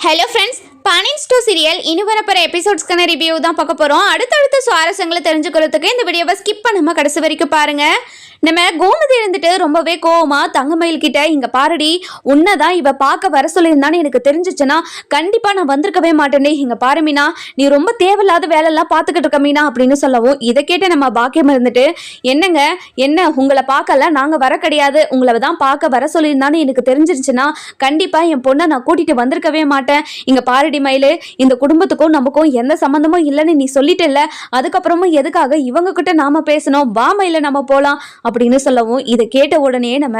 Hello friends, banian store serial இனி வரப்போகிற எபிசோட்ஸ்க்கான review தான் பார்க்க போகிறோம். அடுத்தடுத்த சுவாரஸ்யங்களை தெரிஞ்சுக்கிறதுக்கு இந்த வீடியோவை ஸ்கிப் பண்ணாமல் கடைசி வரைக்கும் பாருங்கள். நம்ம கோமதி இருந்துட்டு ரொம்பவே கோவமா தங்கமயில் கிட்ட, இங்க பாருடி, உன்னதான் இவ பார்க்க வர சொல்லியிருந்தான்னு எனக்கு தெரிஞ்சிச்சுன்னா கண்டிப்பா நான் வந்திருக்கவே மாட்டேனே. இங்க பாரு மீனா, நீ ரொம்ப தேவையில்லாத வேலையெல்லாம் பார்த்துக்கிட்டு இருக்க மீனா அப்படின்னு சொல்லவும், இதை கேட்டு நம்ம பாக்கியம் இருந்துட்டு, என்னங்க என்ன உங்களை பார்க்கல, நாங்க வர கிடையாது, உங்களை தான் பார்க்க வர சொல்லியிருந்தான்னு எனக்கு தெரிஞ்சிருச்சுன்னா கண்டிப்பா என் பொண்ணை நான் கூட்டிட்டு வந்திருக்கவே மாட்டேன். இங்க பாருடி மயிலு, இந்த குடும்பத்துக்கும் நமக்கும் எந்த சம்மந்தமும் இல்லைன்னு நீ சொல்லிட்டல, அதுக்கப்புறமும் எதுக்காக இவங்க கிட்ட நாம பேசணும், வா மயில நம்ம போலாம் அப்படின்னு சொல்லவும், இதை கேட்ட உடனே நம்ம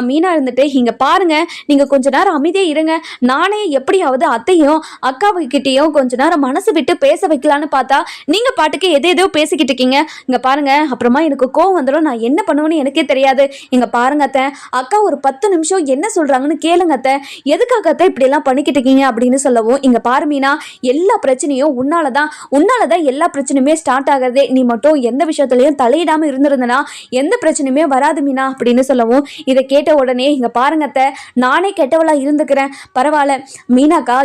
மீனா இருந்துட்டு, இங்க பாருங்க, நீங்க கொஞ்ச நேரம் அமைதியே இருங்க, நானே எப்படியாவது அத்தையும் அக்காவுக்கிட்டையும் கொஞ்ச நேரம் மனசு விட்டு பேச வைக்கலான்னு பார்த்தா நீங்க பாட்டுக்கு எதோ பேசிக்கிட்டு இருக்கீங்க. இங்க பாருங்க, அப்புறமா எனக்கு கோவம் வந்துடும், நான் என்ன பண்ணுவேன்னு எனக்கே தெரியாது. இங்க பாருங்க அத்தை, அக்கா ஒரு 10 நிமிஷம் என்ன சொல்றாங்கன்னு கேளுங்க அத்தை, எதுக்காக அத்தை இப்படி எல்லாம் பண்ணிக்கிட்டு இருக்கீங்க அப்படின்னு சொல்லவும், இங்க பாரு மீனா, எல்லா பிரச்சனையும் உன்னாலதான் எல்லா பிரச்சனையுமே ஸ்டார்ட் ஆகுறதே, நீ மட்டும் எந்த விஷயத்திலையும் தலையிடாம இருந்திருந்தனா எந்த பிரச்சனையுமே வராது மீனா அப்படின்னு சொல்லவும், இதை கேட்ட உடனே, இங்க பாருங்க அத்தை, நானே கெட்டவளா இருந்துக்கிறேன், பரவாயில்ல, மீனாக்கா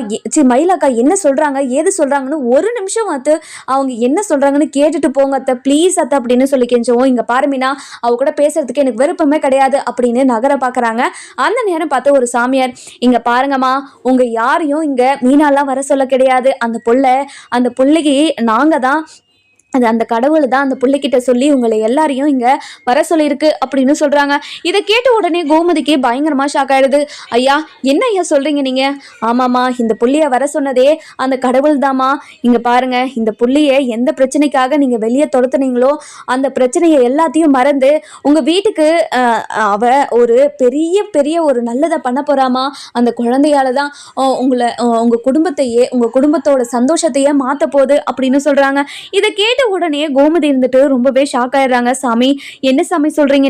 மயிலாக்கா என்ன சொல்றாங்க ஏது சொல்றாங்கன்னு ஒரு நிமிஷம் பார்த்து அவங்க என்ன சொல்றாங்கன்னு கேட்டுட்டு போங்க அத்தை, ப்ளீஸ் அத்தை அப்படின்னு சொல்லி கெஞ்சவும், இங்க பாரு மீனா, அவ கூட பேசுறதுக்கு எனக்கு விருப்பமே கிடையாது அப்படின்னு நகர பாக்குறாங்க. அந்த நேரம் பார்த்து ஒரு சாமியார், இங்க பாருங்கம்மா, உங்க யாரையும் இங்க மீனாலாம் வர சொல்ல கிடையாது, அந்த பிள்ளைக்கு நாங்க தான், அந்த கடவுள் தான் அந்த பிள்ளைகிட்ட சொல்லி உங்களை எல்லாரையும் இங்க வர சொல்லியிருக்கு அப்படின்னு சொல்றாங்க. இதை கேட்ட உடனே கோமதிக்கு பயங்கரமா ஷாக் ஆயிடுது. ஐயா, என்ன ஐயா சொல்றீங்க நீங்க? ஆமாமா, இந்த புள்ளைய வர சொன்னதே அந்த கடவுள் தாமா. இங்க பாருங்க, இந்த புள்ளைய எந்த பிரச்சனைக்காக நீங்க வெளியே துரத்துனீங்களோ அந்த பிரச்சனையை எல்லாத்தையும் மறந்து உங்க வீட்டுக்கு அவ ஒரு பெரிய ஒரு நல்லதை பண்ண போறாமா. அந்த குழந்தையால தான் உங்க குடும்பத்தோட சந்தோஷத்தையே மாத்த போகுது அப்படின்னு சொல்றாங்க. இதை கேட்டு உடனே கோமதி இருந்துட்டு ரொம்பவே ஷாக் ஆயிடுறாங்க. சாமி, என்ன சாமி சொல்றீங்க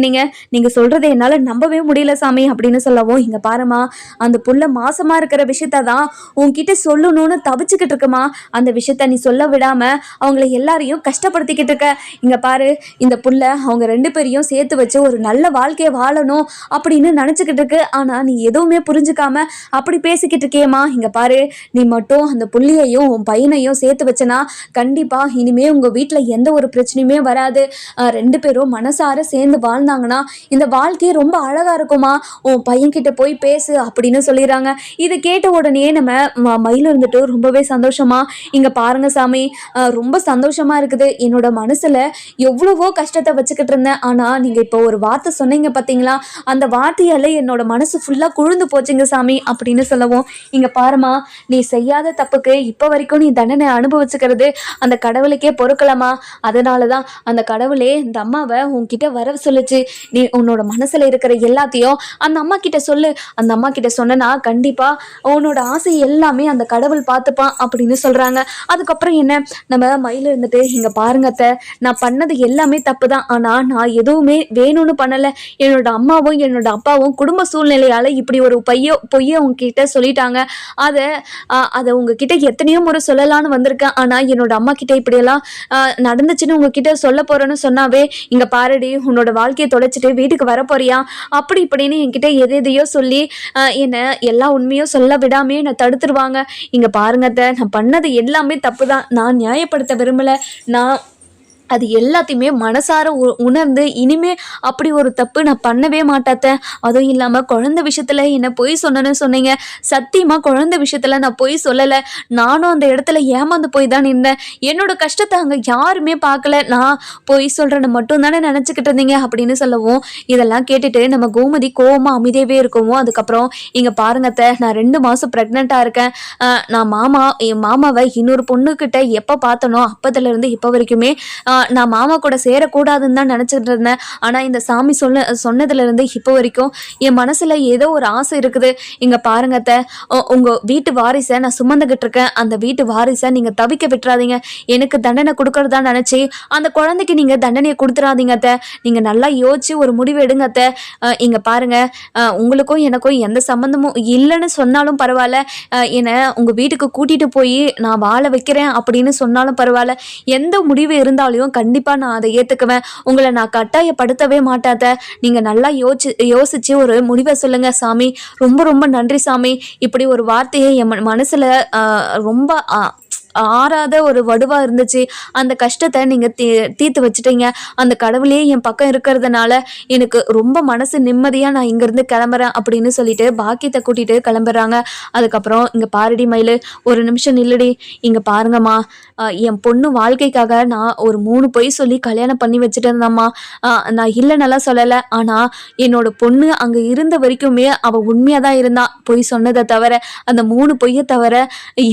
நீங்க சொல்றதை என்னால நம்பவே முடியல சாமி அப்படின்னு சொல்லவும், இங்க பாருமா, அந்த புள்ள மாசமா இருக்கிற விஷயத்தான் உன்கிட்ட சொல்லணும்னு தவிச்சுக்கிட்டு இருக்குமா, அந்த விஷயத்த நீ சொல்ல விடாம அவங்கள எல்லாரையும் கஷ்டப்படுத்திக்கிட்டு இருக்க. இங்க பாரு, இந்த புள்ள அவங்க 2 பேரையும் சேர்த்து வச்சு ஒரு நல்ல வாழ்க்கையை வாழணும் அப்படின்னு நினைச்சுக்கிட்டு இருக்கு. ஆனா நீ எதுவுமே புரிஞ்சுக்காம அப்படி பேசிக்கிட்டு இருக்கேம்மா. இங்க பாரு, நீ மட்டும் அந்த புள்ளையையும் உன் பையனையும் சேர்த்து வச்சனா கண்டிப்பா இனிமே உங்க வீட்டுல எந்த ஒரு பிரச்சனையுமே வராது. 2 பேரும் மனசார சேர்ந்து வாழ்ந்தாங்கன்னா இந்த வாழ்க்கையே ரொம்ப அழகா இருக்குமா, உன் பையன் கிட்ட போய் பேசு அப்படின்னு சொல்லிடுறாங்க. இதை கேட்ட உடனே நம்ம மயில் இருந்துட்டு ரொம்பவே சந்தோஷமா, இங்க பாருங்க சாமி, ரொம்ப சந்தோஷமா இருக்குது, என்னோட மனசுல எவ்வளவோ கஷ்டத்தை வச்சுக்கிட்டு இருந்தேன், ஆனா நீங்க இப்போ ஒரு வார்த்தை சொன்னீங்க பாத்தீங்களா, அந்த வார்த்தையால என்னோட மனசு ஃபுல்லா குழுந்து போச்சுங்க சாமி அப்படின்னு சொல்லவும், இங்க பாருமா, நீ செய்யாத தப்புக்கு இப்ப வரைக்கும் நீ தண்டனை அனுபவிச்சுக்கிறது அந்த கடவுளுக்கே பொறுக்கலாமா. அதனாலதான் அந்த கடவுளே இந்த அம்மாவை உன்கிட்ட வர சொல்லுச்சு. நீ உன்னோட மனசுல இருக்கிற எல்லாத்தையும் அந்த அம்மா கிட்ட சொல்லு, அந்த அம்மா கிட்ட சொன்னா கண்டிப்பா உன்னோட ஆசை எல்லாமே அந்த கடவுள் பார்த்துப்பான் அப்படின்னு சொல்றாங்க. அதுக்கப்புறம் என்ன, நம்ம மயில் இருந்துட்டு, இங்க பாருங்க அத்தை, நான் பண்ணது எல்லாமே தப்பு தான், ஆனா நான் எதுவுமே வேணும்னு பண்ணல. என்னோட அம்மாவும் என்னோட அப்பாவும் குடும்ப சூழ்நிலையால இப்படி ஒரு பொய்ய உங்ககிட்ட சொல்லிட்டாங்க. அதை உங்ககிட்ட எத்தனையோ முறை சொல்லலான்னு வந்திருக்கேன், ஆனா என்னோட அம்மா கிட்ட இப்படியெல்லாம் நடந்துச்சுன்னு உங்ககிட்ட சொல்ல போறேன்னு சொன்னாவே, இங்க பாருடி, உன்னோட வாழ்க்கையை தொலைச்சிட்டு வீட்டுக்கு வர போறியா அப்படி இப்படின்னு என்கிட்ட எதையோ சொல்லி என்ன எல்லா உண்மையும் சொல்ல விடாமே என்னை தடுத்துருவாங்க. இங்க பாருங்க அத்தை, நான் பண்ணது எல்லாமே தப்பு தான், நான் நியாயப்படுத்த விரும்பல, நான் அது எல்லாத்தையுமே மனசார உணர்ந்து இனிமே அப்படி ஒரு தப்பு நான் பண்ணவே மாட்டாத்த. அதுவும் இல்லாமல் குழந்தை விஷயத்தில் என்ன பொய் சொன்னேன்னு சொன்னீங்க, சத்தியமாக குழந்தை விஷயத்தில் நான் பொய் சொல்லலை, நானும் அந்த இடத்துல ஏமாந்து போய் தான் நின்றேன், என்னோட கஷ்டத்தை அங்கே யாருமே பார்க்கல, நான் பொய் சொல்கிறேன்னு மட்டும் தானே நினச்சிக்கிட்டு இருந்தீங்க அப்படின்னு சொல்லவும், இதெல்லாம் கேட்டுட்டு நம்ம கோமதி கோவமாக அமைதியாகவே இருக்கவும், அதுக்கப்புறம் இங்கே பாருங்கத்த, நான் 2 மாதம் ப்ரெக்னெண்ட்டாக இருக்கேன், நான் என் மாமாவை இன்னொரு பொண்ணுக்கிட்ட எப்போ பார்த்தனோ அப்போதுலேருந்து இப்போ வரைக்குமே நான் மாமா கூட சேரக்கூடாதுன்னு தான் நினச்சிட்டு இருந்தேன். ஆனால் இந்த சாமி சொன்னதுலேருந்து இப்போ வரைக்கும் என் மனசில் ஏதோ ஒரு ஆசை இருக்குது. இங்கே பாருங்க அத்தை, உங்கள் வீட்டு வாரிசை நான் சுமந்துக்கிட்டு இருக்கேன், அந்த வீட்டு வாரிசை நீங்கள் தவிக்க விட்டுறாதீங்க, எனக்கு தண்டனை கொடுக்கறதா நினச்சி அந்த குழந்தைக்கு நீங்கள் தண்டனையை கொடுத்துடாதீங்க அத்தை, நீங்கள் நல்லா யோசிச்சு ஒரு முடிவு எடுங்க அத்தை. இங்கே பாருங்க, உங்களுக்கும் எனக்கும் எந்த சம்மந்தமும் இல்லைன்னு சொன்னாலும் பரவாயில்ல, என்னை உங்கள் வீட்டுக்கு கூட்டிகிட்டு போய் நான் வாழ வைக்கிறேன் அப்படின்னு சொன்னாலும் பரவாயில்ல, எந்த முடிவு இருந்தாலும் கண்டிப்பா நான் அதை ஏத்துக்குவேன். உங்களை நான் கட்டாயப்படுத்தவே மாட்டாத. நீங்க நல்லா யோசிச்சு ஒரு முடிவை சொல்லுங்க சாமி. ரொம்ப ரொம்ப நன்றி சாமி. இப்படி ஒரு வார்த்தையை என் மனசுல ரொம்ப ஆறாத ஒரு வடுவா இருந்துச்சு. அந்த கஷ்டத்தை நீங்க தீர்த்து வச்சுட்டீங்க. அந்த கடவுளே என் பக்கம் இருக்கிறதுனால எனக்கு ரொம்ப மனசு நிம்மதியா நான் இங்கிருந்து கிளம்புறேன் அப்படின்னு சொல்லிட்டு பாக்கியத்தை கூட்டிட்டு கிளம்புறாங்க. அதுக்கப்புறம் இங்க பாருடி மயிலு, ஒரு நிமிஷம் நில்லுடி. இங்க பாருங்கம்மா, என் பொண்ணு வாழ்க்கைக்காக நான் ஒரு 3 பொய் சொல்லி கல்யாணம் பண்ணி வச்சுட்டேன்தாம்மா. நான் இல்லைன்னெல்லாம் சொல்லலை. ஆனா என்னோட பொண்ணு அங்க இருந்த வரைக்குமே அவ உண்மையா தான் இருந்தா. பொய் சொன்னதை தவிர, அந்த 3 பொய்யை தவிர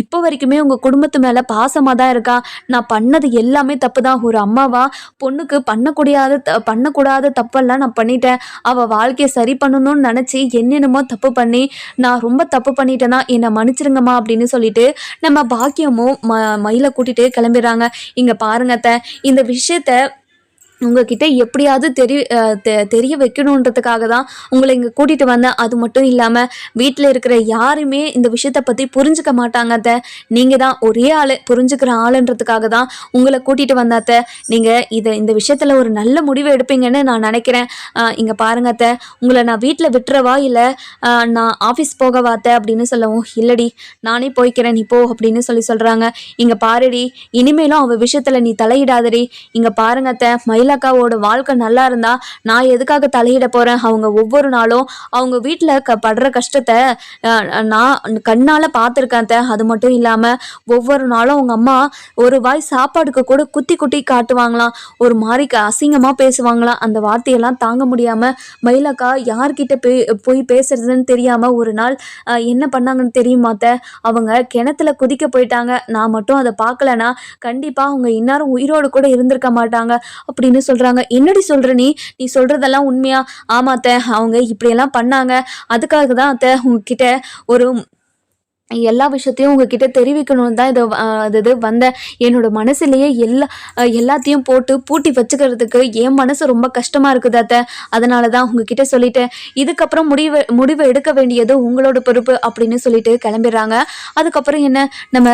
இப்போ வரைக்குமே உங்க குடும்பத்து மேல பாசமா தான் இருக்கா. நான் பண்ணது எல்லாமே தப்பு தான். ஒரு அம்மாவா பொண்ணுக்கு பண்ணக்கூடாத தப்பெல்லாம் நான் பண்ணிட்டேன். அவ வாழ்க்கையை சரி பண்ணணும்னு நினைச்சு என்னென்னமோ தப்பு பண்ணி நான் ரொம்ப தப்பு பண்ணிட்டேன்னா என்னை மன்னிச்சிருங்கம்மா அப்படின்னு சொல்லிட்டு நம்ம பாக்கியமும் மயிலை கூட்டிட்டு கிளம்பிடுறாங்க. இங்க பாருங்க அத்தை, இந்த விஷயத்த உங்ககிட்ட எப்படியாவது தெரிய வைக்கணுன்றதுக்காக தான் உங்களை இங்கே கூட்டிகிட்டு வந்தேன். அது மட்டும் இல்லாமல் வீட்டில் இருக்கிற யாருமே இந்த விஷயத்தை பற்றி புரிஞ்சுக்க மாட்டாங்க அத்தை. நீங்கள் தான் ஒரே ஆள் புரிஞ்சுக்கிற ஆளுன்றதுக்காக தான் உங்களை கூட்டிகிட்டு வந்த அத்தை. நீங்கள் இந்த விஷயத்தில் ஒரு நல்ல முடிவு எடுப்பீங்கன்னு நான் நினைக்கிறேன். இங்கே பாருங்க அத்தை, உங்களை நான் வீட்டில் விட்டுறவா இல்லை நான் ஆஃபீஸ் போகவா அத்தை அப்படின்னு சொல்லவும், இல்லடி நானே போய்க்கிறேன் நீ போ அப்படின்னு சொல்கிறாங்க. இங்கே பாருடி, இனிமேலும் அவள் விஷயத்தில் நீ தலையிடாதடி. இங்கே பாருங்க அத்தை, மயிலக்காவோட வாழ்க்கை நல்லா இருந்தா நான் எதுக்காக தலையிட போறேன்? அவங்க ஒவ்வொரு நாளும் அவங்க வீட்டில் படுற கஷ்டத்தை நான் கண்ணால பார்த்துருக்கேன். அது மட்டும் இல்லாம ஒவ்வொரு நாளும் அவங்க அம்மா ஒரு வாய் சாப்பாடுக்கு கூட குத்தி குட்டி காட்டுவாங்களாம். ஒரு மாதிரி அசிங்கமா பேசுவாங்களாம். அந்த வார்த்தையெல்லாம் தாங்க முடியாம மயிலக்கா யார்கிட்ட போய் பேசுறதுன்னு தெரியாம ஒரு நாள் என்ன பண்ணாங்கன்னு தெரியுமாத்த? அவங்க கிணத்துல குதிக்க போயிட்டாங்க. நான் மட்டும் அதை பார்க்கலனா கண்டிப்பா அவங்க இந்நேரம் உயிரோடு கூட இருந்திருக்க மாட்டாங்க அப்படின்னு சொல்றாங்க. என்னடி சொல்ற நீ சொல்றதெல்லாம் உண்மையா? ஆமாத்த, அவங்க இப்படியெல்லாம் பண்ணாங்க. அதுக்காக தான் அத்தை உங்ககிட்ட ஒரு எல்லா விஷயத்தையும் உங்ககிட்ட தெரிவிக்கணும்னு தான் இது வந்தேன். என்னோட மனசுலேயே எல்லாத்தையும் போட்டு பூட்டி வச்சுக்கிறதுக்கு என் மனசு ரொம்ப கஷ்டமாக இருக்குது அத்தை. அதனால தான் உங்ககிட்ட சொல்லிட்டேன். இதுக்கப்புறம் முடிவு எடுக்க வேண்டியது உங்களோட பொறுப்பு அப்படின்னு சொல்லிட்டு கிளம்பிடுறாங்க. அதுக்கப்புறம் என்ன, நம்ம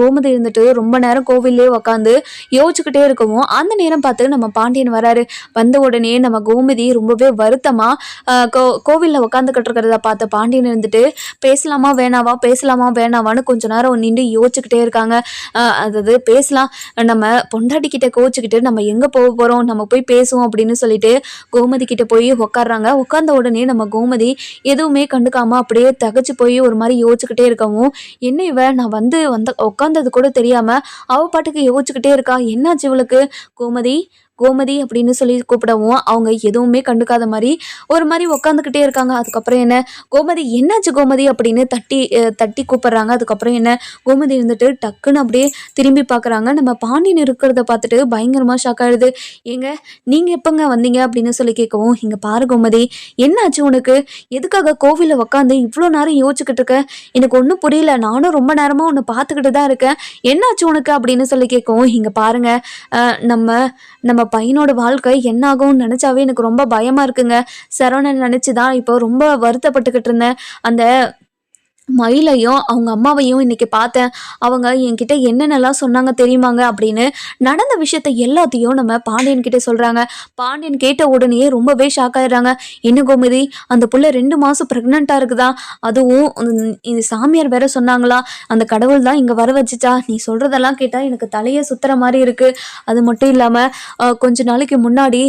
கோமதி இருந்துட்டு ரொம்ப நேரம் கோவிலே உக்காந்து யோசிச்சுக்கிட்டே இருக்கவும் அந்த நேரம் பார்த்து நம்ம பாண்டியன் வராரு. வந்த உடனே நம்ம கோமதி ரொம்பவே வருத்தமாக கோவிலில் உக்காந்துக்கிட்டு இருக்கிறத பார்த்த பாண்டியன் இருந்துட்டு பேசலாமா வேணாவான்னு கொஞ்ச நேரம் நின்று யோசிச்சுக்கிட்டே இருக்காங்க. அதாவது பேசலாம், நம்ம பொண்டாட்டிக்கிட்ட கோச்சிக்கிட்டு நம்ம எங்கே போக போகிறோம், நம்ம போய் பேசுவோம் அப்படின்னு சொல்லிட்டு கோமதி கிட்ட போய் உட்காடுறாங்க. உட்கார்ந்த உடனே நம்ம கோமதி எதுவுமே கண்டுக்காம அப்படியே தகச்சு போய் ஒரு மாதிரி யோசிச்சுக்கிட்டே இருக்கவும், என்ன இவ நான் உட்காந்தது கூட தெரியாம அவ பாட்டுக்கு யோசிச்சுக்கிட்டே இருக்கா, என்னாச்சு இவளுக்கு? கோமதி கோமதி அப்படின்னு சொல்லி கூப்பிடவும் அவங்க எதுவுமே கண்டுக்காத மாதிரி ஒரு மாதிரி உக்காந்துக்கிட்டே இருக்காங்க. அதுக்கப்புறம் என்ன, கோமதி என்னாச்சு கோமதி அப்படின்னு தட்டி கூப்பிடுறாங்க. அதுக்கப்புறம் என்ன, கோமதி இருந்துட்டு டக்குன்னு அப்படியே திரும்பி பார்க்குறாங்க. நம்ம பாண்டியன் இருக்கிறத பார்த்துட்டு பயங்கரமாக ஷாக் ஆகிடுது. ஏங்க நீங்கள் எப்போங்க வந்தீங்க அப்படின்னு சொல்லி கேட்கவும், இங்கே பாரு கோமதி, என்னாச்சு உனக்கு? எதுக்காக கோவிலில் உக்காந்து இவ்வளோ நேரம் யோசிச்சுக்கிட்டு இருக்க? எனக்கு ஒன்றும் புரியல. நானும் ரொம்ப நேரமாக ஒன்று பார்த்துக்கிட்டு தான் இருக்கேன். என்னாச்சு உனக்கு அப்படின்னு சொல்லி கேட்கவும், இங்கே பாருங்க, நம்ம பையனோட வாழ்க்கை என்ன ஆகும்னு நினச்சாவே எனக்கு ரொம்ப பயமாக இருக்குங்க. சரவணன் நினச்சி தான் இப்போ ரொம்ப வருத்தப்பட்டுக்கிட்டு இருந்தேன். அந்த மயிலையும் அவங்க அம்மாவையும் இன்னைக்கு பார்த்தேன். அவங்க என்கிட்ட என்னென்னலாம் சொன்னாங்க தெரியுமாங்க அப்படின்னு நடந்த விஷயத்த எல்லாத்தையும் நம்ம பாண்டியன் கிட்ட சொல்கிறாங்க. பாண்டியன் கேட்ட உடனே ரொம்பவே ஷாக் ஆயிடுறாங்க. என்ன கோமதி, அந்த புள்ள 2 மாதம் ப்ரெக்னெண்ட்டாக இருக்குதா? அதுவும் இந்த சாமியார் வேற சொன்னாங்களா, அந்த கடவுள் தான் இங்கே வர வச்சுச்சா? நீ சொல்கிறதெல்லாம் கேட்டால் எனக்கு தலையை சுற்றுற மாதிரி இருக்குது. அது மட்டும் இல்லாமல் கொஞ்ச நாளைக்கு முன்னாடி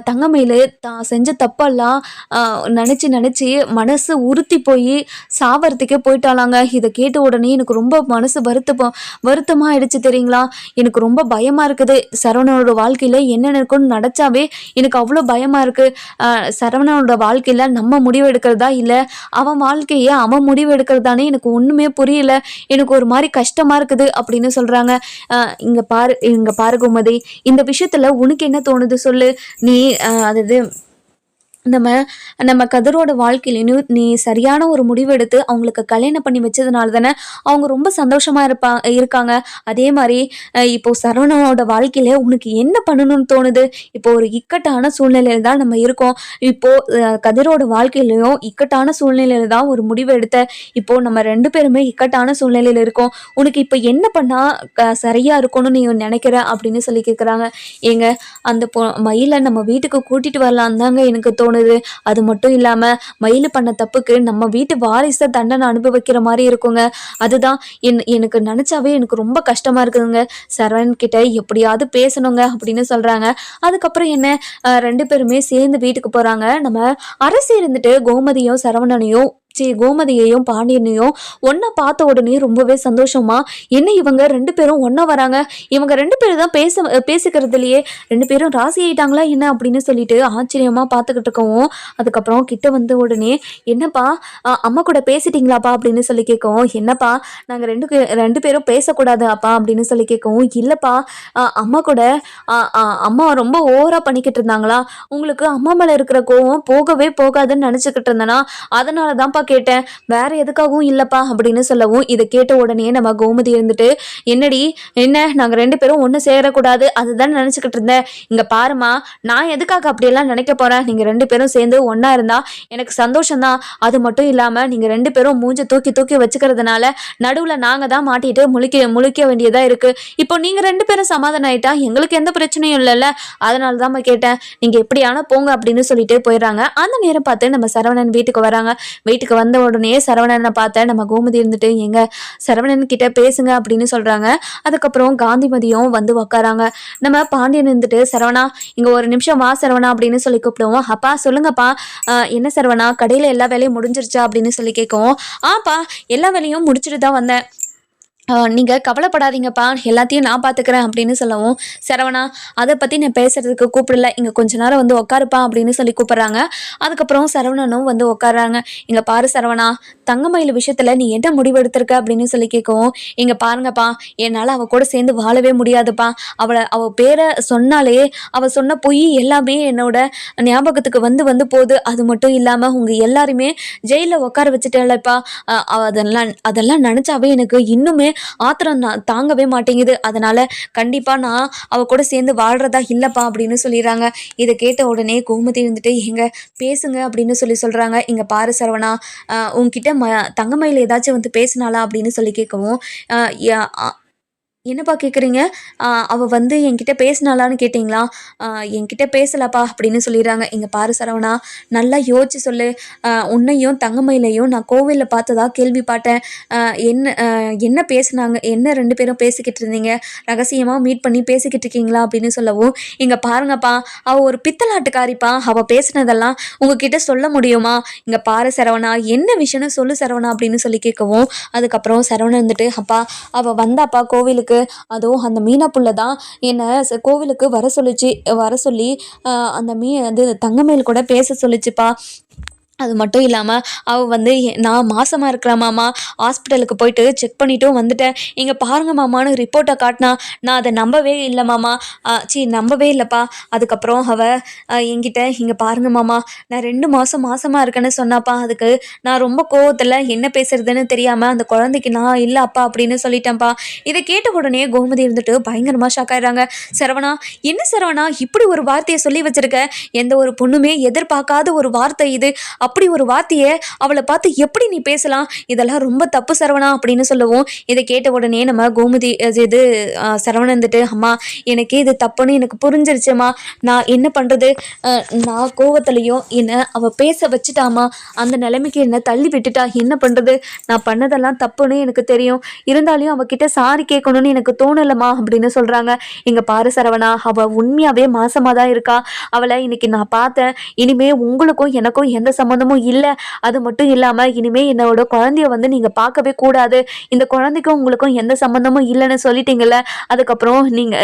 தங்கமயிலு தான் செஞ்ச தப்பெல்லாம் நினச்சி மனசு உறுத்தி போய் சாவறதுக்கே போயிட்டாலாங்க. இதை கேட்ட உடனே எனக்கு ரொம்ப மனசு வருத்தமா ஆயிடுச்சு தெரியுங்களா. எனக்கு ரொம்ப பயமா இருக்குது. சரவணனோட வாழ்க்கையில என்னென்ன இருக்குன்னு நினைச்சாவே எனக்கு அவ்வளோ பயமா இருக்கு. சரவணனோட வாழ்க்கையில நம்ம முடிவு எடுக்கிறதா இல்லை அவன் வாழ்க்கையை அவன் முடிவு எடுக்கிறதானே எனக்கு ஒண்ணுமே புரியல. எனக்கு ஒரு மாதிரி கஷ்டமா இருக்குது அப்படின்னு சொல்றாங்க. இங்க பாரு கோமதி, இந்த விஷயத்துல உனக்கு என்ன தோணுது சொல்லு. நீ அதாவது நம்ம நம்ம கதிரோட வாழ்க்கையிலும் நீ சரியான ஒரு முடிவு எடுத்து அவங்களுக்கு கல்யாணம் பண்ணி வச்சதுனால தானே அவங்க ரொம்ப சந்தோஷமா இருக்காங்க. அதே மாதிரி இப்போ சரவணனோட வாழ்க்கையில உனக்கு என்ன பண்ணணும்னு தோணுது? இப்போ ஒரு இக்கட்டான சூழ்நிலையில தான் நம்ம இருக்கோம். இப்போ கதிரோட வாழ்க்கையிலயும் இக்கட்டான சூழ்நிலையில தான் ஒரு முடிவு எடுத்த. இப்போ நம்ம 2 பேருமே இக்கட்டான சூழ்நிலையில இருக்கோம். உனக்கு இப்போ என்ன பண்ணா சரியா இருக்கும்னு நீ நினைக்கிற அப்படின்னு சொல்லி கேட்குறாங்க. ஏங்க, அந்த மயிலை நம்ம வீட்டுக்கு கூட்டிட்டு வரலாம் தாங்க எனக்கு தோணுது. அது மட்டும் இல்லாம மயில் பண்ண தப்புக்கு நம்ம வீட்டு வாரிச தண்டனை அனுபவிக்கிற மாதிரி இருக்குங்க. அதுதான் எனக்கு நினைச்சாவே எனக்கு ரொம்ப கஷ்டமா இருக்குதுங்க. சரவணன் கிட்ட எப்படியாவது பேசணுங்க அப்படின்னு சொல்றாங்க. அதுக்கப்புறம் என்ன, 2 பேருமே சேர்ந்து வீட்டுக்கு போறாங்க. நம்ம அரசு இருந்துட்டு கோமதியையும் பாண்டியனையும் ஒன்னா பார்த்த உடனே ரொம்பவே சந்தோஷமா, என்ன இவங்க 2 பேரும் ஒன்னா வராங்க, இவங்க 2 பேரும் தான் பேசிக்கிறதுலயே 2 பேரும் ராசி ஆயிட்டாங்களா என்ன அப்படின்னு சொல்லிட்டு ஆச்சரியமா பார்த்துக்கிட்டு இருக்கவும், அதுக்கப்புறம் கிட்ட வந்த உடனே என்னப்பா அம்மா கூட பேசிட்டீங்களாப்பா அப்படின்னு சொல்லி கேட்கவும், என்னப்பா நாங்க 2 பேரும் பேசக்கூடாது அப்பா அப்படின்னு சொல்லி கேட்கவும், இல்லப்பா அம்மா கூட அம்மா ரொம்ப ஓவரா பண்ணிக்கிட்டு இருந்தாங்களா, உங்களுக்கு அம்மா மேல இருக்கிற கோவம் போகவே போகாதுன்னு நினைச்சுக்கிட்டு இருந்தேனா, அதனால தான்ப்பா கேட்டேன், வேற எதுக்காகவும் இல்லப்பா அப்படின்னு சொல்லவும், இதை கேட்ட உடனே நம்ம கோமதி இருந்துட்டு, என்னடி என்ன நாங்க 2 பேரும் ஒண்ணு சேரக்கூடாது அதுதான் நினைச்சுக்கிட்டு இருந்தேன், இங்க பாருமா நான் எதுக்காக அப்படியெல்லாம் நினைக்க போறேன், நீங்க 2 பேரும் சேர்ந்து ஒன்னா இருந்தா எனக்கு சந்தோஷம்தான். அது மட்டும் இல்லாம நீங்க 2 பேரும் மூஞ்ச தூக்கி தூக்கி வச்சுக்கிறதுனால நடுவுல நாங்க தான் மாட்டிட்டு முழிக்க வேண்டியதா இருக்கு. இப்போ நீங்க 2 பேரும் சமாதானம் ஆயிட்டா எங்களுக்கு எந்த பிரச்சனையும் இல்லைல்ல, அதனாலதான் கேட்டேன், நீங்க எப்படியானா போங்க அப்படின்னு சொல்லிட்டு போயிடுறாங்க. அந்த நேரம் பார்த்து நம்ம சரவணன் வீட்டுக்கு வராங்க. வீட்டுக்கு வந்த உடனே சரவணனை பார்த்த நம்ம கோமதி இருந்துட்டு, எங்க சரவணன் கிட்ட பேசுங்க அப்படின்னு சொல்றாங்க. அதுக்கப்புறம் காந்திமதியும் வந்து உக்காராங்க. நம்ம பாண்டியன் இருந்துட்டு, சரவணா இங்க ஒரு நிமிஷம் வா சரவணா அப்படின்னு சொல்லி கூப்பிடுவோம். அப்பா சொல்லுங்கப்பா, என்ன சரவணா கடையில எல்லா வேலையும் முடிஞ்சிருச்சா அப்படின்னு சொல்லி கேட்கவும், ஆப்பா எல்லா வேலையும் முடிச்சுட்டு தான் வந்தேன், நீங்கள் கவலைப்படாதீங்கப்பா எல்லாத்தையும் நான் பார்த்துக்கிறேன் அப்படின்னு சொல்லவும், சரவணா அதை பற்றி நான் பேசுகிறதுக்கு கூப்பிடல, இங்கே கொஞ்ச நேரம் வந்து உட்காருப்பா அப்படின்னு சொல்லி கூப்பிட்றாங்க. அதுக்கப்புறம் சரவணனும் வந்து உட்காராங்க. இங்கே பாரு சரவணா, தங்கமயில் விஷயத்தில் நீ என்ன முடிவு எடுத்திருக்க அப்படின்னு சொல்லி கேட்கவும், இங்கே பாருங்கப்பா என்னால் அவள் கூட சேர்ந்து வாழவே முடியாதுப்பா, அவள் பேரை சொன்னாலே அவள் சொன்ன பொய் எல்லாமே என்னோட ஞாபகத்துக்கு வந்து வந்து போகுது. அது மட்டும் இல்லாமல் உங்கள் எல்லாருமே ஜெயிலில் உட்கார வச்சுட்டேன்லப்பா, அதெல்லாம் நினச்சாவே எனக்கு இன்னுமே ஆத்திரம் தாங்கவே மாட்டேங்குது, அதனால கண்டிப்பா நான் அவ கூட சேர்ந்து வாழ்றதா இல்லப்பா அப்படின்னு சொல்லிடுறாங்க. இதை கேட்ட உடனே கோமதி இருந்துட்டு, எங்க பேசுங்க அப்படின்னு சொல்றாங்க. இங்க பாரு சரவணா, உன்கிட்ட தங்கமயில் ஏதாச்சும் வந்து பேசினாளா அப்படின்னு சொல்லி கேட்கவும், என்னப்பா கேட்குறீங்க, அவள் வந்து என்கிட்ட பேசினாலான்னு கேட்டிங்களா, என்கிட்ட பேசலப்பா அப்படின்னு சொல்லிடுறாங்க. இங்கே பாரு சரவணா, நல்லா யோசிச்சு சொல்லு, உன்னையும் தங்கமயிலையும் நான் கோவிலில் பார்த்ததா கேள்விப்பட்டேன், என்ன பேசுனாங்க, என்ன 2 பேரும் பேசிக்கிட்டு இருந்தீங்க, ரகசியமாக மீட் பண்ணி பேசிக்கிட்டு இருக்கீங்களா அப்படின்னு சொல்லவும், இங்கே பாருங்கப்பா அவள் ஒரு பித்தலாட்டுக்காரிப்பா, அவள் பேசினதெல்லாம் உங்ககிட்ட சொல்ல முடியுமா, இங்கே பாரு சரவணா என்ன விஷயம்னு சொல்லு சரவணா அப்படின்னு சொல்லி கேட்கவும், அதுக்கப்புறம் சரவணன் இருந்துட்டு, அப்பா அவள் வந்தாப்பா கோவிலுக்கு, அதுவும் அந்த மீனா புள்ள தான் என்னை கோவிலுக்கு வர சொல்லி அந்த அது தங்கமயில் கூட பேச சொல்லிச்சுப்பா, அது மட்டும் இல்லாமல் அவள் வந்து நான் மாசமாக இருக்கிறேன் மாமா, ஹாஸ்பிட்டலுக்கு போயிட்டு செக் பண்ணிட்டும் வந்துட்டேன், இங்கே பாருங்க மாமான்னு ரிப்போர்ட்டை காட்டினா, நான் அதை நம்பவே இல்லை மாமா, நம்பவே இல்லைப்பா. அதுக்கப்புறம் அவள் என்கிட்ட, இங்கே பாருங்க மாமா நான் 2 மாதம் மாசமாக இருக்கேன்னு சொன்னாப்பா, அதுக்கு நான் ரொம்ப கோவத்தில் என்ன பேசுறதுன்னு தெரியாமல் அந்த குழந்தைக்கு நான் இல்லை அப்பா அப்படின்னு சொல்லிட்டேன்ப்பா. இதை கேட்ட உடனே கோமதி இருந்துட்டு பயங்கரமாக ஷாக் ஆயிடுறாங்க. சரவணா என்ன சரவணா இப்படி ஒரு வார்த்தையை சொல்லி வச்சிருக்க, எந்த ஒரு பொண்ணுமே எதிர்பார்க்காத ஒரு வார்த்தை இது, அப்படி ஒரு வார்த்தையை அவளை பார்த்து எப்படி நீ பேசலாம், இதெல்லாம் ரொம்ப தப்பு சரவணா அப்படின்னு சொல்லவும், இதை கேட்ட உடனே நம்ம கோமதி இது சரவணன் இருந்துட்டு, அம்மா எனக்கு இது தப்புன்னு எனக்கு புரிஞ்சிருச்சுமா, நான் என்ன பண்ணுறது, நான் கோவத்துலையும் என்னை அவள் பேச வச்சுட்டாமா, அந்த நிலைமைக்கு என்னை தள்ளி விட்டுட்டா, என்ன பண்ணுறது, நான் பண்ணதெல்லாம் தப்புன்னு எனக்கு தெரியும், இருந்தாலும் அவகிட்ட சாரி கேட்கணும்னு எனக்கு தோணலம்மா அப்படின்னு சொல்கிறாங்க. இங்கே பாரு சரவணா, அவள் உண்மையாகவே மாசமாக தான் இருக்கா, அவளை இன்னைக்கு நான் பார்த்தேன், இனிமே உங்களுக்கும் எனக்கும் எந்த சம்மந்தமும் இல்லை, அது மட்டும் இல்லாமல் இனிமே என்னோட குழந்தைய வந்து நீங்கள் பார்க்கவே கூடாது, இந்த குழந்தைக்கும் உங்களுக்கும் எந்த சம்மந்தமும் இல்லைன்னு சொல்லிட்டீங்கல்ல, அதுக்கப்புறம்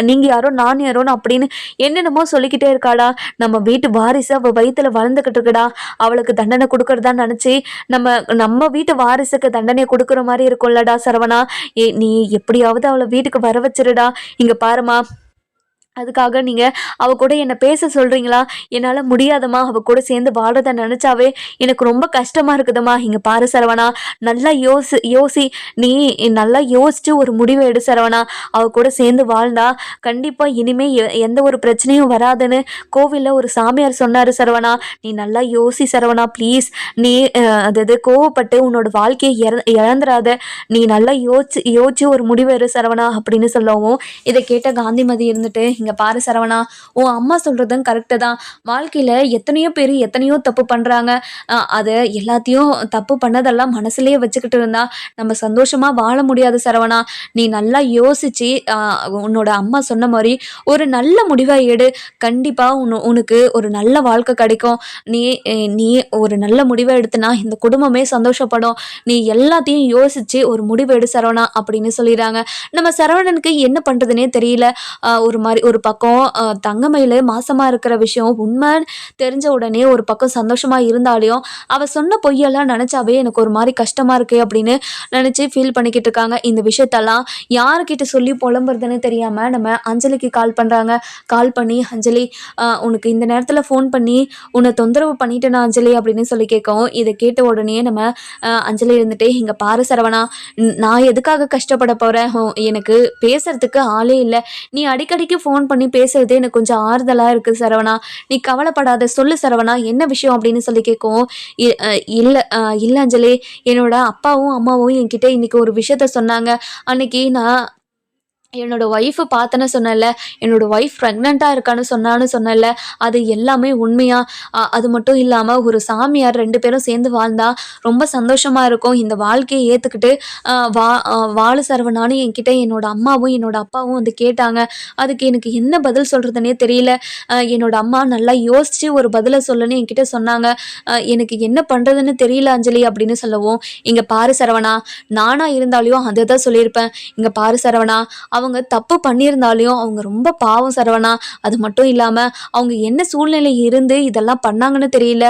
நீங்கள் யாரோ நான் யாரோன்னு அப்படின்னு என்னென்னமோ சொல்லிக்கிட்டே இருக்காடா, நம்ம வீட்டு வாரிசு அவள் வயிற்றுல வளர்ந்துக்கிட்டு இருக்குடா, அவளுக்கு தண்டனை கொடுக்கறதா நினச்சி நம்ம வீட்டு வாரிசுக்கு தண்டனை கொடுக்குற மாதிரி இருக்கும்லடா சரவணா, நீ எப்படியாவது அவளை வீட்டுக்கு வர வச்சிருடா, இங்கே பாருமா அதுக்காக நீங்கள் அவ கூட என்னை பேச சொல்கிறீங்களா? என்னால் முடியாதம்மா, அவ கூட சேர்ந்து வாழறத நினச்சாவே எனக்கு ரொம்ப கஷ்டமாக இருக்குதும்மா. இங்கே பாரு சரவணா, நல்லா யோசி. நீ நல்லா யோசிச்சு ஒரு முடிவை எடு சரவணா. அவ கூட சேர்ந்து வாழ்ந்தா கண்டிப்பாக இனிமே எந்த ஒரு பிரச்சனையும் வராதுன்னு கோவிலில் ஒரு சாமியார் சொன்னார் சரவணா. நீ நல்லா யோசி சரவணா ப்ளீஸ். நீ அதாவது கோவப்பட்டு உன்னோட வாழ்க்கையை இழந்துடாத. நீ நல்லா யோசிச்சு ஒரு முடிவு எடு சரவணா அப்படின்னு சொல்லவும், இதை கேட்ட காந்திமதி இருந்துட்டு, இங்கே பாரு சரவணா, உன் அம்மா சொல்கிறதும் கரெக்டு தான். வாழ்க்கையில் எத்தனையோ பேர் எத்தனையோ தப்பு பண்ணுறாங்க. அதை எல்லாத்தையும் தப்பு பண்ணதெல்லாம் மனசுலேயே வச்சுக்கிட்டு இருந்தா நம்ம சந்தோஷமாக வாழ முடியாது சரவணா. நீ நல்லா யோசிச்சு உன்னோட அம்மா சொன்ன மாதிரி ஒரு நல்ல முடிவாக எடு. கண்டிப்பாக உனக்கு ஒரு நல்ல வாழ்க்கை கிடைக்கும். நீ நீ ஒரு நல்ல முடிவை எடுத்துனா இந்த குடும்பமே சந்தோஷப்படும். நீ எல்லாத்தையும் யோசிச்சு ஒரு முடிவு எடு சரவணா அப்படின்னு சொல்லிடுறாங்க. நம்ம சரவணனுக்கு என்ன பண்ணுறதுனே தெரியல. ஒரு பக்கம் தங்கமயில் மாசமாக இருக்கிற விஷயம் உண்மை தெரிஞ்ச உடனே ஒரு பக்கம் சந்தோஷமாக இருந்தாலையும் அவள் சொன்ன பொய்யெல்லாம் நினச்சாவே எனக்கு ஒரு மாதிரி கஷ்டமாக இருக்குது அப்படின்னு நினச்சி ஃபீல் பண்ணிக்கிட்டு இருக்காங்க. இந்த விஷயத்தெல்லாம் யாருக்கிட்ட சொல்லி புலம்புறதுன்னு தெரியாமல் நம்ம அஞ்சலிக்கு கால் பண்ணுறாங்க. கால் பண்ணி, அஞ்சலி உனக்கு இந்த நேரத்தில் ஃபோன் பண்ணி உன்னை தொந்தரவு பண்ணிட்டேனா அஞ்சலி அப்படின்னு சொல்லி கேட்கவும், இதை கேட்ட உடனே நம்ம அஞ்சலி இருந்துட்டு, இங்கே பாரு சரவணா, நான் எதுக்காக கஷ்டப்பட போகிறேன்? எனக்கு பேசுறதுக்கு ஆளே இல்லை. நீ அடிக்கடிக்கு ஃபோன் பண்ணி பேசுறது எனக்கு கொஞ்சம் ஆறுதலாக இருக்குது சரவணா. நீ கவலைப்படாத, சொல்லு சரவணா, என்ன விஷயம் அப்படின்னு சொல்லி கேட்கவும், இல்லை அஞ்சலி, என்னோட அப்பாவும் அம்மாவும் என்கிட்ட இன்னைக்கு ஒரு விஷயத்த சொன்னாங்க. அன்னைக்கு நான் என்னோட ஒய்ஃபு பார்த்தேன்னு சொன்னேன்ல, என்னோட ஒய்ஃப் ப்ரெக்னெண்ட்டாக இருக்கான்னு சொன்னேன்ல, அது எல்லாமே உண்மையா? அது மட்டும் இல்லாமல் ஒரு சாமியார் 2 பேரும் சேர்ந்து வாழ்ந்தா ரொம்ப சந்தோஷமாக இருக்கும். இந்த வாழ்க்கையை ஏற்றுக்கிட்டு வாழு சரவணான்னு என்கிட்ட என்னோட அம்மாவும் என்னோட அப்பாவும் வந்து கேட்டாங்க. அதுக்கு எனக்கு என்ன பதில் சொல்கிறதுனே தெரியல. என்னோட அம்மா நல்லா யோசித்து ஒரு பதிலை சொல்லுன்னு என்கிட்ட சொன்னாங்க. எனக்கு என்ன பண்ணுறதுன்னு தெரியல அஞ்சலி அப்படின்னு சொல்லவும், இங்கே பாரு சரவணா, நானாக இருந்தாலையும் அதை தான் சொல்லியிருப்பேன். இங்கே பாரு சரவணா, அவங்க தப்பு பண்ணியிருந்தாலையும் அவங்க ரொம்ப பாவம் சரவணா. அது மட்டும் இல்லாமல் அவங்க என்ன சூழ்நிலை இருந்து இதெல்லாம் பண்ணாங்கன்னு தெரியல.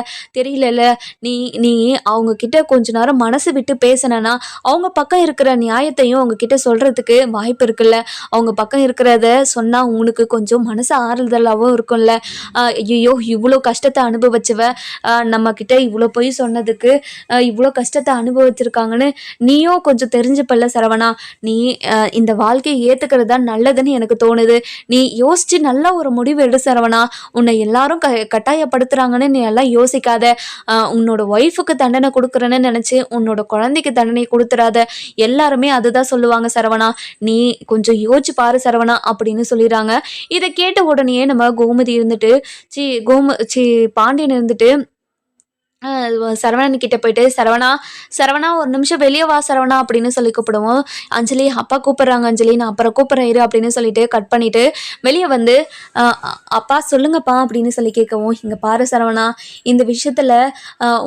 நீ அவங்க கிட்ட கொஞ்ச நேரம் மனசு விட்டு பேசினா அவங்க பக்கம் இருக்கிற நியாயத்தையும் அவங்க கிட்ட சொல்கிறதுக்கு வாய்ப்பு இருக்குல்ல. அவங்க பக்கம் இருக்கிறத சொன்னால் உனக்கு கொஞ்சம் மனசு ஆறுதலாகவும் இருக்கும்ல. ஐயோ, இவ்வளோ கஷ்டத்தை அனுபவிச்சவ நம்ம கிட்ட இவ்வளோ பொய் சொன்னதுக்கு இவ்வளோ கஷ்டத்தை அனுபவிச்சிருக்காங்கன்னு நீயும் கொஞ்சம் தெரிஞ்சுப்பல்ல சரவணா. நீ இந்த வாழ்க்கையை ஏற்றுக்கிறது தான் நல்லதுன்னு எனக்கு தோணுது. நீ யோசிச்சு நல்லா ஒரு முடிவு எடு சரவணா. உன்னை எல்லாரும் கட்டாயப்படுத்துறாங்கன்னு நீ எல்லாம் யோசிக்காத. உன்னோட ஒய்ஃபுக்கு தண்டனை கொடுக்குறேன்னு நினச்சி உன்னோட குழந்தைக்கு தண்டனை கொடுத்துடாத. எல்லாருமே அதுதான் சொல்லுவாங்க சரவணா. நீ கொஞ்சம் யோசிச்சு பாரு சரவணா அப்படின்னு சொல்லிடுறாங்க. இதை கேட்ட உடனே நம்ம கோமதி இருந்துட்டு பாண்டியன் இருந்துட்டு சரவணன் கிட்ட போயிட்டு, சரவணா ஒரு நிமிஷம் வெளியே வா சரவணா அப்படின்னு சொல்லி கூப்பிடுவோம். அஞ்சலி, அப்பா கூப்பிட்றாங்க அஞ்சலி, நான் அப்புறம் கூப்பிட்றேன் இரு அப்படின்னு சொல்லிட்டு கட் பண்ணிட்டு வெளியே வந்து, அப்பா சொல்லுங்கப்பா அப்படின்னு சொல்லி கேட்கவும், இங்கே பாரு சரவணா, இந்த விஷயத்தில்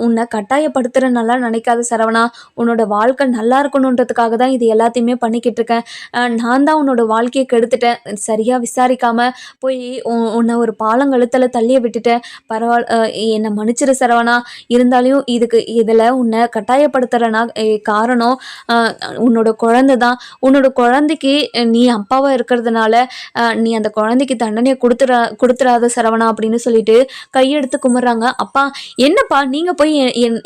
உன்னை கட்டாயப்படுத்துகிறனால நினைக்காத சரவணா. உன்னோட வாழ்க்கை நல்லா இருக்கணுன்றதுக்காக தான் இது எல்லாத்தையுமே பண்ணிக்கிட்டு இருக்கேன். நான் தான் உன்னோட வாழ்க்கையை கெடுத்துட்டேன். சரியாக விசாரிக்காமல் போய் உன்னை ஒரு பாலங்கழுத்தில் தள்ளிய விட்டுட்டேன். பரவாயில்ல, என்னை மன்னிச்சிரு சரவணா. இருந்தாலும் இதில் உன்னை கட்டாயப்படுத்துகிறனா காரணம் உன்னோட குழந்தை தான். உன்னோட குழந்தைக்கு நீ அப்பாவாக இருக்கிறதுனால நீ அந்த குழந்தைக்கு தண்டனையை கொடுத்துறாத சரவணா அப்படின்னு சொல்லிட்டு கையெடுத்து கும்பிட்றாங்க. அப்பா, என்னப்பா நீங்கள் போய்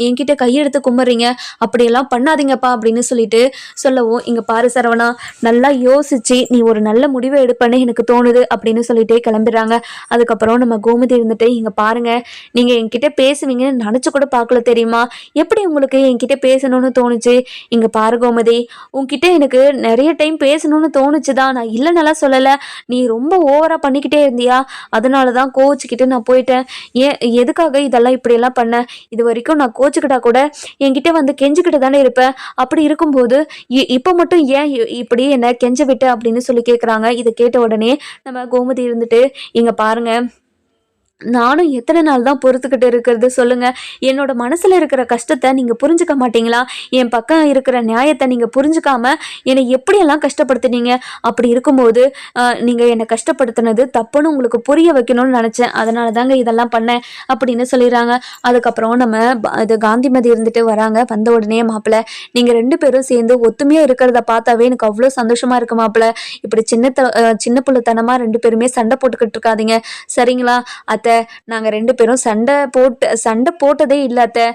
என்கிட்ட கையெடுத்து கும்பிட்றீங்க, அப்படியெல்லாம் பண்ணாதீங்கப்பா அப்படின்னு சொல்லிட்டு சொல்லவும், இங்கே பாரு சரவணா, நல்லா யோசிச்சு நீ ஒரு நல்ல முடிவை எடுப்பேன்னு எனக்கு தோணுது அப்படின்னு சொல்லிட்டே கிளம்பிடுறாங்க. அதுக்கப்புறம் நம்ம கோமதி இருந்துட்டு, இங்கே பாருங்க, நீங்கள் என்கிட்ட பேசுவீங்கன்னு நினச்சி கூட பார்க்கல தெரியுமா? எப்படி உங்களுக்கு என்கிட்ட பேசணும்னு தோணுச்சு? இங்கே பாரு கோமதி, உன்கிட்ட எனக்கு நிறைய டைம் பேசணும்னு தோணுச்சு தான், நான் இல்லைன்னெல்லாம் சொல்லலை. நீ ரொம்ப ஓவராக பண்ணிக்கிட்டே இருந்தியா, அதனால தான் கோச்சிக்கிட்டு நான் போயிட்டேன். எதுக்காக இதெல்லாம் இப்படியெல்லாம் பண்ணேன்? இது வரைக்கும் நான் கோச்சிக்கிட்டா கூட என்கிட்ட வந்து கெஞ்சிக்கிட்டு தானே இருப்பேன். அப்படி இருக்கும்போது இப்போ மட்டும் ஏன் இப்படி என்ன கெஞ்ச விட்டு அப்படின்னு சொல்லி கேட்குறாங்க. இதை கேட்ட உடனே நம்ம கோமதி இருந்துட்டு, இங்கே பாருங்க, நானும் எத்தனை நாள் தான் பொறுத்துக்கிட்டு இருக்கிறது சொல்லுங்க. என்னோட மனசுல இருக்கிற கஷ்டத்தை நீங்க புரிஞ்சுக்க மாட்டீங்களா? என் பக்கம் இருக்கிற நியாயத்தை நீங்க புரிஞ்சுக்காம என்னை எப்படியெல்லாம் கஷ்டப்படுத்துனீங்க? அப்படி இருக்கும்போது நீங்க என்னை கஷ்டப்படுத்தினது தப்புன்னு உங்களுக்கு புரிய வைக்கணும்னு நினைச்சேன். அதனால தாங்க இதெல்லாம் பண்ணேன் அப்படின்னு சொல்லிடுறாங்க. அதுக்கப்புறம் நம்ம இது காந்திமதி இருந்துட்டு வராங்க. வந்த உடனே மாப்பிள்ள, நீங்க 2 பேரும் சேர்ந்து ஒத்துமையா இருக்கிறத பார்த்தாவே எனக்கு அவ்வளோ சந்தோஷமா இருக்கு மாப்பிள்ள. இப்படி சின்ன புள்ளத்தனமா 2 பேருமே சண்டை போட்டுக்கிட்டு இருக்காதீங்க, சரிங்களா? அத்தை, நாங்க 2 பேரும் சண்டை போட்டதே இல்ல அத்தை.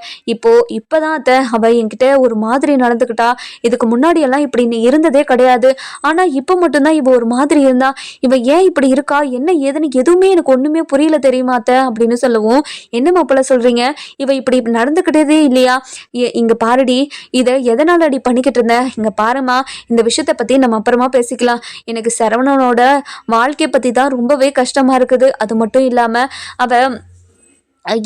இப்பதான் அத்தை அவ என்கிட்ட ஒரு மாதிரி நடந்துக்கிட்டா. இதுக்கு முன்னாடி எல்லாம் இப்படி நீ இருந்ததே கிடையாது. ஆனா இப்ப மட்டும்தான் இவ ஒரு மாதிரி இருந்தா. இவ ஏன் இப்படி இருக்கா, என்ன ஏதுன்னு எதுவுமே எனக்கு ஒண்ணுமே புரியல தெரியுமா அத்தை அப்படின்னு சொல்லவும், என்ன மாப்பிள்ள சொல்றீங்க? இவ இப்படி நடந்துக்கிட்டதே இல்லையா? இங்க பாருடி, இதை எதனால அடி பண்ணிக்கிட்டு இருந்த? இங்க பாருமா, இந்த விஷயத்த பத்தி நம்ம அப்புறமா பேசிக்கலாம். எனக்கு சரவணனோட வாழ்க்கையை பத்தி தான் ரொம்பவே கஷ்டமா இருக்குது. அது மட்டும் இல்லாம அவ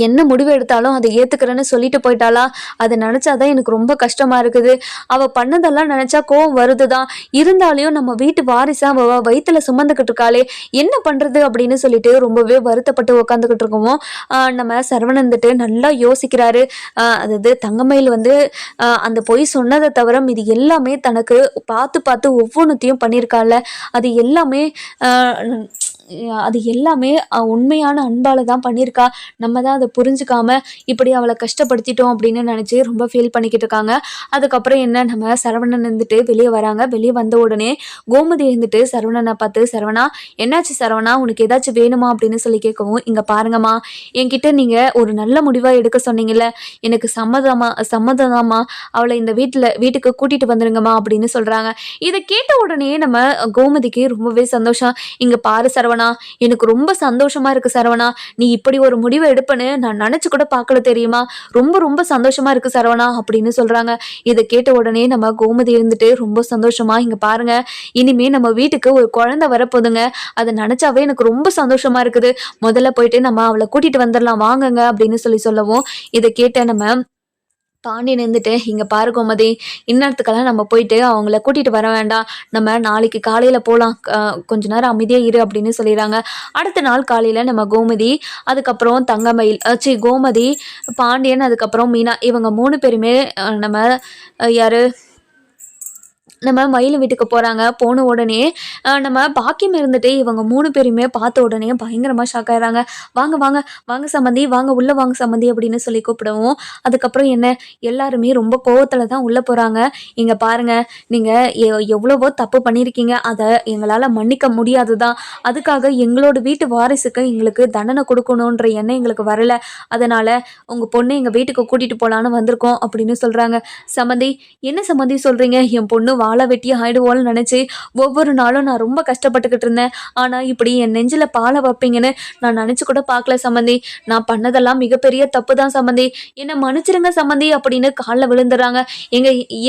என்ன முடிவு எடுத்தாலும் அதை ஏத்துக்கிறேன்னு சொல்லிட்டு போயிட்டாளா? அதை நினைச்சாதான் எனக்கு ரொம்ப கஷ்டமா இருக்குது. அவ பண்ணதெல்லாம் நினைச்சா கோவம் வருதுதான். இருந்தாலையும் நம்ம வீட்டு வாரிசா அவ வயிற்றுல சுமந்துக்கிட்டு இருக்காளே, என்ன பண்றது அப்படின்னு சொல்லிட்டு ரொம்பவே வருத்தப்பட்டு உட்காந்துக்கிட்டு இருக்கவும், நம்ம சரவணன் வந்துட்டு நல்லா யோசிக்கிறாரு. அதாவது தங்கமயில் அந்த பொய் சொன்னதை தவிர இது எல்லாமே தனக்கு பார்த்து பார்த்து ஒவ்வொன்றுத்தையும் பண்ணியிருக்காள். அது எல்லாமே உண்மையான அன்பால தான் பண்ணியிருக்கா. நம்ம தான் அதை புரிஞ்சுக்காம இப்படி அவளை கஷ்டப்படுத்திட்டோம் அப்படின்னு நினச்சி ரொம்ப ஃபீல் பண்ணிக்கிட்டு இருக்காங்க. அதுக்கப்புறம் என்ன, நம்ம சரவணன் இருந்துட்டு வெளியே வராங்க. வெளியே வந்த உடனே கோமதி இருந்துட்டு சரவணனை பார்த்து, சரவணா என்னாச்சு சரவணா, உனக்கு ஏதாச்சும் வேணுமா அப்படின்னு சொல்லி கேட்கவும், இங்கே பாருங்கம்மா, என்கிட்ட நீங்கள் ஒரு நல்ல முடிவாக எடுக்க சொன்னீங்கல்ல, எனக்கு சம்மதமாம்மா, அவளை இந்த வீட்டுக்கு கூட்டிகிட்டு வந்துருங்கம்மா அப்படின்னு சொல்கிறாங்க. இதை கேட்ட உடனே நம்ம கோமதிக்கு ரொம்பவே சந்தோஷம். இங்கே பாரு சரவணா, எனக்கு ரொம்ப சந்தோஷமா இருக்கு சரவணா, நீ இப்படி ஒரு முடிவை எடுப்பன்னு நான் நினைச்சு கூட பார்க்கல தெரியுமா, ரொம்ப ரொம்ப சந்தோஷமா இருக்கு சரவணா அப்படின்னு சொல்றாங்க. இதை கேட்ட உடனே நம்ம கோமதி இருந்துட்டு ரொம்ப சந்தோஷமா, இங்க பாருங்க, இனிமே நம்ம வீட்டுக்கு ஒரு குழந்தை வரப்போதுங்க, அதை நினைச்சாவே எனக்கு ரொம்ப சந்தோஷமா இருக்குது. முதல்ல போயிட்டு நம்ம அவளை கூட்டிட்டு வந்துடலாம் வாங்குங்க அப்படின்னு சொல்லவும், இதை கேட்ட நம்ம பாண்டியன் இருந்துட்டு, இங்கே பாரு கோமதி, இந்நேரத்துக்கெல்லாம் நம்ம போயிட்டு அவங்கள கூட்டிகிட்டு வர வேண்டாம், நம்ம நாளைக்கு காலையில் போகலாம், கொஞ்ச நேரம் அமைதியாக இரு அப்படின்னு சொல்லிடுறாங்க. அடுத்த நாள் காலையில் நம்ம கோமதி, அதுக்கப்புறம் தங்கமயில் கோமதி, பாண்டியன், அதுக்கப்புறம் மீனா, இவங்க 3 பேருமே நம்ம மயில் வீட்டுக்கு போகிறாங்க. போன உடனே நம்ம பாக்கியம் இருந்துட்டு இவங்க 3 பேருமே பார்த்த உடனே பயங்கரமாக ஷாக் ஆகிறாங்க. வாங்க வாங்க வாங்க சம்மந்தி, வாங்க உள்ளே வாங்க சம்மந்தி அப்படின்னு சொல்லி கூப்பிடவும், அதுக்கப்புறம் என்ன, எல்லாருமே ரொம்ப கோவத்தில் தான் உள்ளே போகிறாங்க. இங்கே பாருங்கள், நீங்கள் எவ்வளவோ தப்பு பண்ணியிருக்கீங்க, அதை எங்களால் மன்னிக்க முடியாது தான். அதுக்காக எங்களோட வீட்டு வாரிசுக்கு எங்களுக்கு தண்டனை கொடுக்கணுன்ற எண்ணம் எங்களுக்கு வரலை. அதனால் உங்கள் பொண்ணு எங்கள் வீட்டுக்கு கூட்டிகிட்டு போகலான்னு வந்திருக்கோம் அப்படின்னு சொல்கிறாங்க. சம்மந்தி, என்ன சம்மந்தி சொல்கிறீங்க? என் பொண்ணு வாழை வெட்டி ஆயிடுவோன்னு நினச்சி ஒவ்வொரு நாளும் நான் ரொம்ப கஷ்டப்பட்டுக்கிட்டு இருந்தேன். ஆனால் இப்படி என் நெஞ்சில் பாலை வைப்பீங்கன்னு நான் நினச்சி கூட பார்க்கல சம்மந்தி. நான் பண்ணதெல்லாம் மிகப்பெரிய தப்பு தான் சம்மந்தி, என்னை மன்னிச்சிருங்க சம்மந்தி அப்படின்னு காலில் விழுந்துடுறாங்க.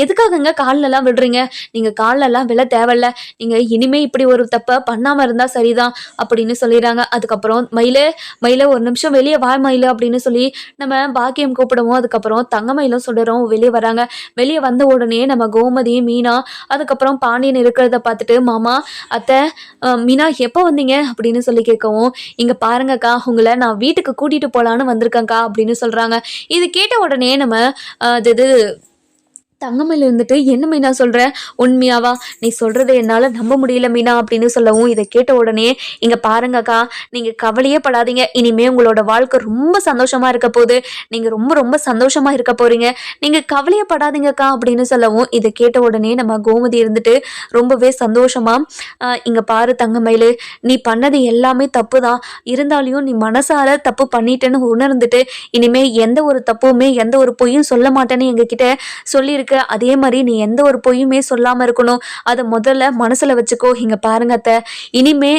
எதுக்காகங்க காலிலெல்லாம் விடுறீங்க? நீங்கள் காலிலெல்லாம் விழ தேவையில்ல, நீங்கள் இனிமே இப்படி ஒரு தப்பை பண்ணாமல் இருந்தால் சரிதான் அப்படின்னு சொல்லிடுறாங்க. அதுக்கப்புறம் மயில ஒரு நிமிஷம் வெளியே வா மயில அப்படின்னு சொல்லி நம்ம பாக்கியம் கூப்பிடுவோம். அதுக்கப்புறம் தங்கமயிலும் சொல்லுறோம், வெளியே வராங்க. வெளியே வந்த உடனே நம்ம கோமதி, மீனா, அதுக்கப்புறம் பாண்டியன் இருக்கிறத பார்த்துட்டு, மாமா, அத்தை, மீனா எப்போ வந்தீங்க அப்படின்னு சொல்லி கேட்கவும், இங்கே பாருங்கக்கா, உங்களை நான் வீட்டுக்கு கூட்டிகிட்டு போகலான்னு வந்திருக்கேங்க்கா அப்படின்னு சொல்கிறாங்க. இது கேட்ட உடனே நம்ம தங்கமயில் இருந்துட்டு, என்ன மீனா சொல்கிற, உண்மையாவா? நீ சொல்கிறத என்னால் நம்ப முடியல மீனா அப்படின்னு சொல்லவும், இதை கேட்ட உடனே, இங்கே பாருங்கக்கா, நீங்கள் கவலையே படாதீங்க, இனிமேல் உங்களோட வாழ்க்கை ரொம்ப சந்தோஷமாக இருக்க போகுது, நீங்கள் ரொம்ப ரொம்ப சந்தோஷமாக இருக்க போகிறீங்க, நீங்கள் கவலையே படாதீங்கக்கா அப்படின்னு சொல்லவும், இதை கேட்ட உடனே நம்ம கோமதி இருந்துட்டு ரொம்பவே சந்தோஷமாக, இங்கே பாரு தங்கமயில், நீ பண்ணது எல்லாமே தப்பு தான், இருந்தாலையும் நீ மனசார தப்பு பண்ணிட்டேன்னு உணர்ந்துட்டு இனிமேல் எந்த ஒரு தப்புமே எந்த ஒரு பொய்யும் சொல்ல மாட்டேன்னு எங்ககிட்ட சொல்லியிருக்கு. அதே மாதிரி நீ எந்த ஒரு பொய்யுமே சொல்லாம இருக்கணும், அதை முதல்ல மனசுல வச்சுக்கோ. இங்க பாருங்க அத்தை, இனிமே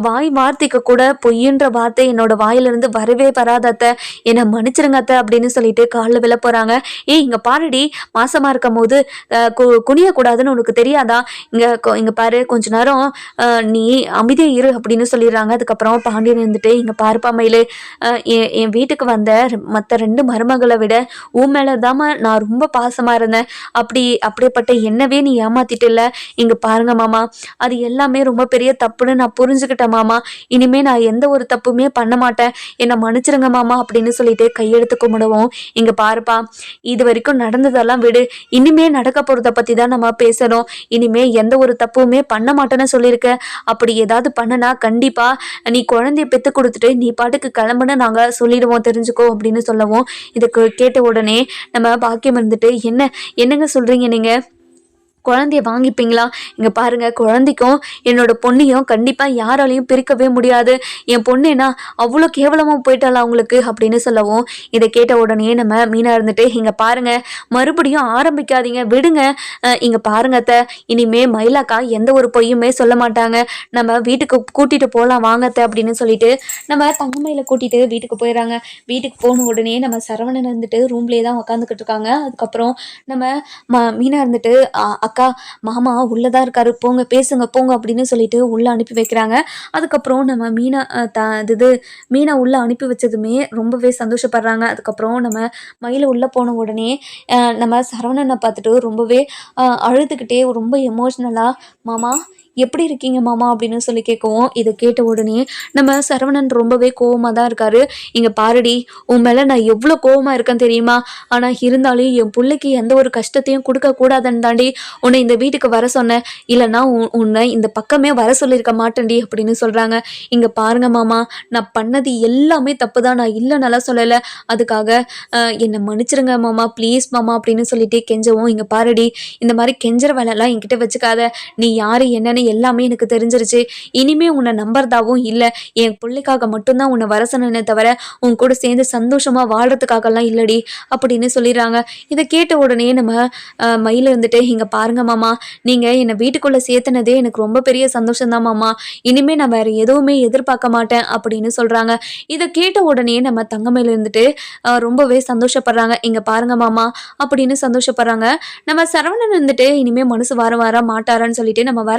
வாய் வார்த்தைக்கு கூட பொய்யுன்ற வார்த்தை என்னோட வாயிலிருந்து வரவே வராத அத்தை, என்னை மன்னிச்சிருங்க அத்தை அப்படின்னு சொல்லிட்டு காலில் விழ போறாங்க. இங்க பாருடி, மாசமா இருக்கும் போது குனிய கூடாதுன்னு உனக்கு தெரியாதா? இங்க பாரு, கொஞ்ச நேரம் நீ அமைதியா இரு அப்படின்னு சொல்லிடுறாங்க. அதுக்கப்புறம் பாண்டியன் இருந்துட்டு, இங்க பாருப்பா மயிலு, என் வீட்டுக்கு வந்த மற்ற 2 மருமகளை விட உன் மேலதாம நான் ரொம்ப பாசமா இருந்தேன். அப்படியேப்பட்ட என்னவே நீ ஏமாத்திட்டில்ல. இங்க பாருங்க மாமா, அது எல்லாமே ரொம்ப பெரிய தப்புன்னு நான் புரிஞ்சுக்கிட்டேன் மாமா. இனிமே நான் எந்த ஒரு தப்புமே பண்ண மாட்டேன். என்னை மன்னிச்சிருங்க மாமா அப்படின்னு சொல்லிட்டு கையெடுத்து கும்பிடுவோம். இங்க பாருப்பா, இது வரைக்கும் நடந்ததெல்லாம் விடு. இனிமே நடக்க போறத பத்தி தான் நம்ம பேசணும். இனிமே எந்த ஒரு தப்புமே பண்ண மாட்டேன்னு சொல்லியிருக்க. அப்படி ஏதாவது பண்ணனா கண்டிப்பா நீ குழந்தைய பெத்து கொடுத்துட்டு நீ பாட்டுக்கு கிளம்புன்னு நாங்க சொல்லிடுவோம், தெரிஞ்சுக்கோ அப்படின்னு சொல்லவும், இதுக்கு கேட்ட உடனே நம்ம பாக்கியம் இருந்துட்டு, என்னங்க சொல்றீங்க நீங்க? குழந்தைய வாங்கிப்பீங்களா? இங்க பாருங்க, குழந்தைக்கும் என்னோட பொண்ணையும் கண்டிப்பா யாராலையும் பிரிக்கவே முடியாது. என் பொண்ணு என்ன அவ்வளோ கேவலமா போயிட்டாளா உங்களுக்கு அப்படின்னு சொல்லவும், இதை கேட்ட உடனே நம்ம மீனா இருந்துட்டு, இங்க பாருங்க, மறுபடியும் ஆரம்பிக்காதீங்க, விடுங்க. இங்க பாருங்க அத்தை, இனிமே மயிலாக்கா எந்த ஒரு பொய்யுமே சொல்ல மாட்டாங்க. நம்ம வீட்டுக்கு கூட்டிட்டு போகலாம் வாங்க அத்தை அப்படின்னு சொல்லிட்டு நம்ம தங்கமயில கூட்டிட்டு வீட்டுக்கு போயிடறாங்க. வீட்டுக்கு போன உடனே நம்ம சரவணன் இருந்துட்டு ரூம்லேயே தான் உட்காந்துக்கிட்டு இருக்காங்க. அதுக்கப்புறம் நம்ம மீனா இருந்துட்டு, அக்கா மாமா உள்ளதான் இருக்காரு, போங்க பேசுங்க போங்க அப்படின்னு சொல்லிட்டு உள்ள அனுப்பி வைக்கிறாங்க. அதுக்கப்புறம் நம்ம மீனா மீனா உள்ள அனுப்பி வச்சதுமே ரொம்பவே சந்தோஷப்படுறாங்க. அதுக்கப்புறம் நம்ம மயில உள்ள போன உடனே நம்ம சரவணனை பார்த்துட்டு ரொம்பவே அழுதுகிட்டே ரொம்ப எமோஷ்னலா, மாமா எப்படி இருக்கீங்க மாமா அப்படின்னு சொல்லி கேட்கவும், இதை கேட்ட உடனே நம்ம சரவணன் ரொம்பவே கோவமா தான் இருக்காரு. இங்க பாருடி, உன் மேல நான் எவ்வளோ கோவமா இருக்கேன் தெரியுமா? ஆனா இருந்தாலும் என் பிள்ளைக்கு எந்த ஒரு கஷ்டத்தையும் கொடுக்க கூடாதுன்னு தாண்டி உன்னை இந்த வீட்டுக்கு வர சொன்னேன். இல்லைன்னா உன்னை இந்த பக்கமே வர சொல்லியிருக்க மாட்டேன்டி அப்படின்னு சொல்றாங்க. இங்க பாருங்க மாமா, நான் பண்ணது எல்லாமே தப்பு தான், நான் இல்லைன்னெல்லாம் சொல்லலை. அதுக்காக என்னை மன்னிச்சிருங்க மாமா, ப்ளீஸ் மாமா அப்படின்னு சொல்லிட்டு கெஞ்சவும், இங்க பாருடி, இந்த மாதிரி கெஞ்சற வேலைலாம் என்கிட்ட வச்சுக்காத. நீ யாரு என்னன்னு எல்லாமே எனக்கு தெரிஞ்சிருச்சு. இனிமே உன்னை நம்புறதாவும் இல்லை. என் பிள்ளைக்காக மட்டும்தான் உன்னை வர சொன்னேனே தவிர உன் கூட சேர்ந்து சந்தோஷமா வாழ்றதுக்காகலாம் இல்லடி அப்படின்னு சொல்லிடுறாங்க. இதை கேட்ட உடனே நம்ம மயில இருந்துட்டு, இங்க பாருங்க மாமா, நீங்க என்னை வீட்டுக்குள்ள சேர்த்துனதே எனக்கு ரொம்ப பெரிய சந்தோஷம் தான் மாமா. இனிமே நான் வேற எதுவுமே எதிர்பார்க்க மாட்டேன் அப்படின்னு சொல்றாங்க. இதை கேட்ட உடனே நம்ம தங்கமயில இருந்துட்டு ரொம்பவே சந்தோஷப்படுறாங்க. இங்க பாருங்க மாமா அப்படின்னு சந்தோஷப்படுறாங்க. நம்ம சரவணன் இருந்துட்டு இனிமே மனசு வர மாட்டாரான்னு சொல்லிட்டு நம்ம வர